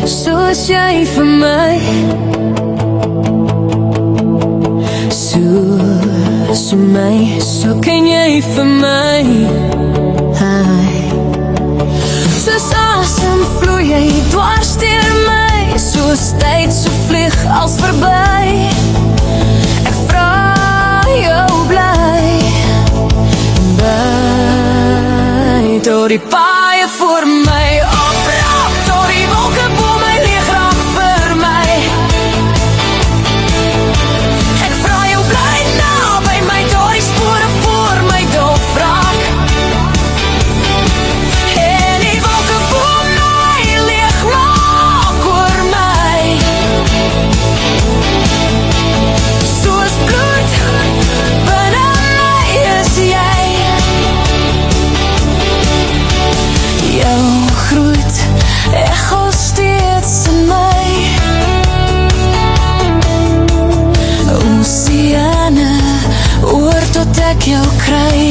soos jy vir my. Soos my, so ken jy vir my. Soos asem vloei jy dwars deur my, soos tyd so vlieg als verby. Ek vra jou bly, bly tot die paaie voor my opraak, tot die wolke bo my leeg raak vir my. Ek vra jou bly naby my, tot die spore voor my dof raak. En die wolke bo my leeg maak oor my. Soos bloed binne my is jy. Jou groet echo steeds in my. Oseane oor tot ek jou kry.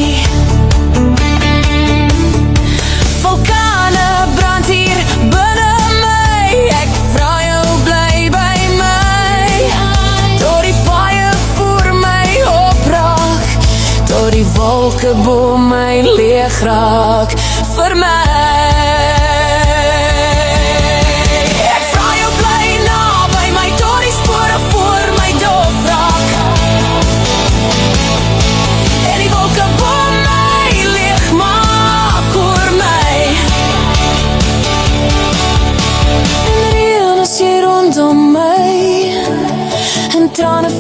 Vulkane brand hier binne my. Ek vra jou bly by my, tot die paaie voor my opraak, tot die wolke bo my leeg raak vir my. Ek vra jou bly naby my, tot die spore voor my dof raak. En die wolke bo my leeg maak oor my. En reën as jy rondom my, en trane